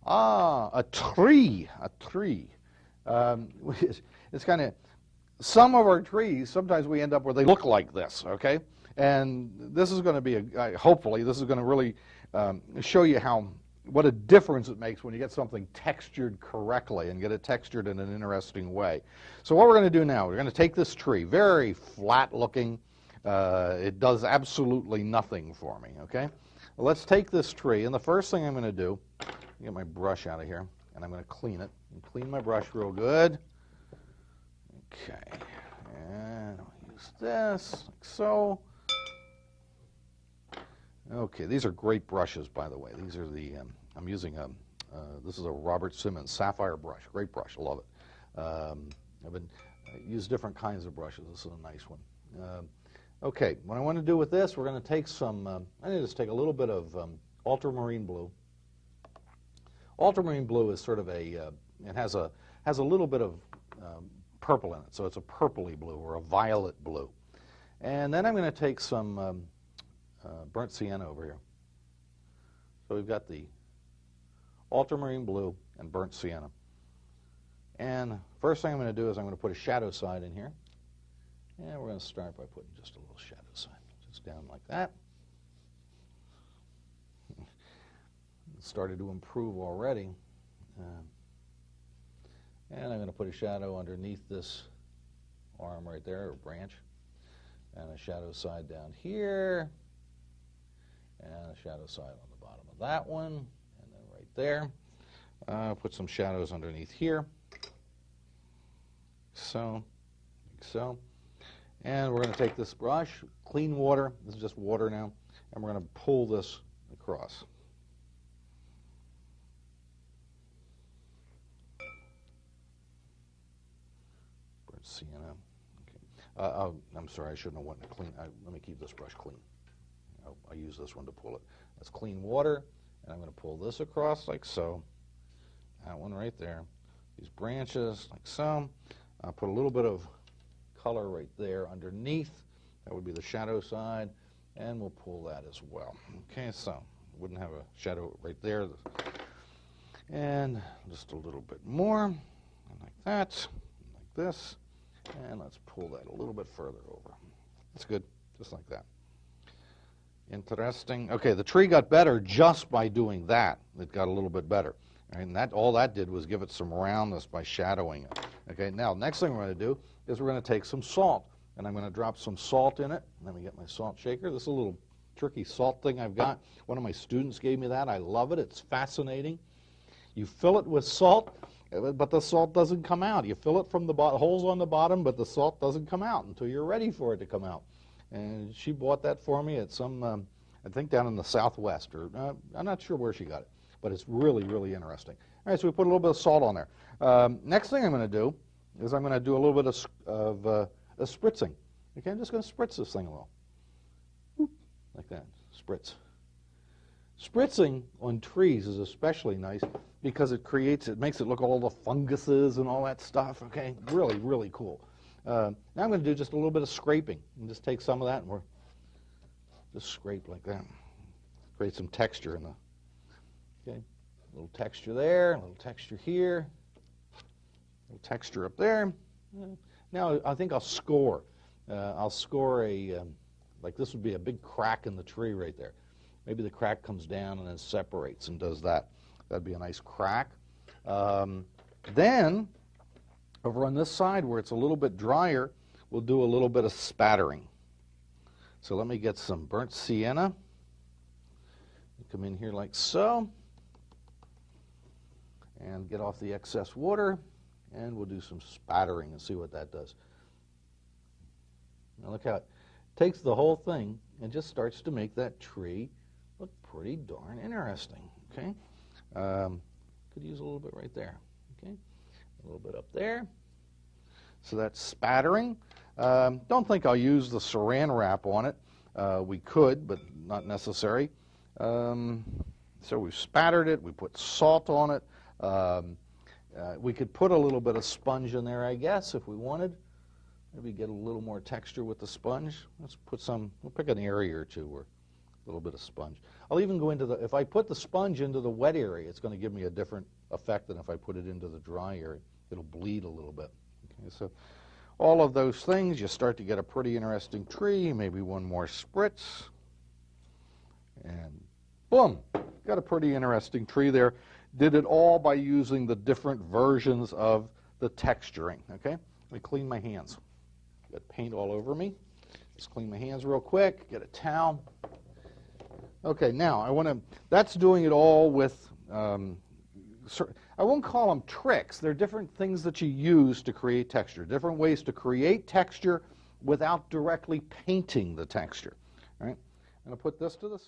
Ah, a tree, a tree. Um, it's kind of, some of our trees, sometimes we end up where they look like this, okay? And this is going to be, hopefully, this is going to really show you what a difference it makes when you get something textured correctly and get it textured in an interesting way. So what we're going to do now, we're going to take this tree, very flat looking. It does absolutely nothing for me, okay? Well, let's take this tree, and the first thing I'm going to do, get my brush out of here, and I'm going to clean it. And clean my brush real good. Okay, and I'll use this, like so. Okay, these are great brushes, by the way. These are the, I'm using this is a Robert Simmons Sapphire brush. Great brush, I love it. I use different kinds of brushes. This is a nice one. Okay, what I want to do with this, we're going to take some, I need to take a little bit of ultramarine blue. Ultramarine blue is sort of it has a little bit of purple in it, so it's a purpley blue or a violet blue. And then I'm going to take some burnt sienna over here. So we've got the ultramarine blue and burnt sienna. And first thing I'm going to do is I'm going to put a shadow side in here. And we're going to start by putting just a little shadow side, just down like that. It started to improve already. And I'm going to put a shadow underneath this arm right there, or branch, and a shadow side down here, and a shadow side on the bottom of that one, and then right there. Put some shadows underneath here, so, like so. And we're going to take this brush, clean water, this is just water now, and we're going to pull this across. Sienna. Okay. I'm sorry, I shouldn't have wanted to clean. Let me keep this brush clean. I'll use this one to pull it. That's clean water, and I'm going to pull this across like so. That one right there. These branches like so. I'll put a little bit of color right there underneath. That would be the shadow side, and we'll pull that as well. Okay, so wouldn't have a shadow right there. And just a little bit more, like that, like this. And let's pull that a little bit further over. That's good, just like that. Interesting. Okay, the tree got better just by doing that. It got a little bit better. And all that did was give it some roundness by shadowing it. Okay, now next thing we're going to do is we're going to take some salt. And I'm going to drop some salt in it. Let me get my salt shaker. This is a little tricky salt thing I've got. One of my students gave me that. I love it. It's fascinating. You fill it with salt, but the salt doesn't come out. You fill it from the holes on the bottom, but the salt doesn't come out until you're ready for it to come out. And she bought that for me at some, I think down in the Southwest, or I'm not sure where she got it, but it's really, really interesting. All right, so we put a little bit of salt on there. Next thing I'm going to do is I'm going to do a little bit of spritzing. Okay, I'm just going to spritz this thing a little. Whoop, like that, spritz. Spritzing on trees is especially nice because it makes it look all the funguses and all that stuff, okay? Really, really cool. Now I'm going to do just a little bit of scraping and just take some of that and we're just scrape like that. Create some texture in the, okay? A little texture there, a little texture here, a little texture up there. Now I think I'll score. I'll score like this would be a big crack in the tree right there. Maybe the crack comes down and then separates and does that. That'd be a nice crack. Then, over on this side where it's a little bit drier, we'll do a little bit of spattering. So let me get some burnt sienna. Come in here like so. And get off the excess water. And we'll do some spattering and see what that does. Now look how it takes the whole thing and just starts to make that tree look pretty darn interesting, okay? Could use a little bit right there, okay? A little bit up there. So that's spattering. Don't think I'll use the saran wrap on it. We could, but not necessary. So we've spattered it. We put salt on it. We could put a little bit of sponge in there, I guess, if we wanted. Maybe get a little more texture with the sponge. Let's put some, we'll pick an area or two where A little bit of sponge. I'll even go into if I put the sponge into the wet area, it's going to give me a different effect than if I put it into the dry area. It'll bleed a little bit. Okay, so all of those things, you start to get a pretty interesting tree, maybe one more spritz, and boom, got a pretty interesting tree there. Did it all by using the different versions of the texturing, okay? Let me clean my hands. Got paint all over me. Just clean my hands real quick, get a towel. Okay, now that's doing it all with, I won't call them tricks. They're different things that you use to create texture, different ways to create texture without directly painting the texture. All right? I'm going to put this to the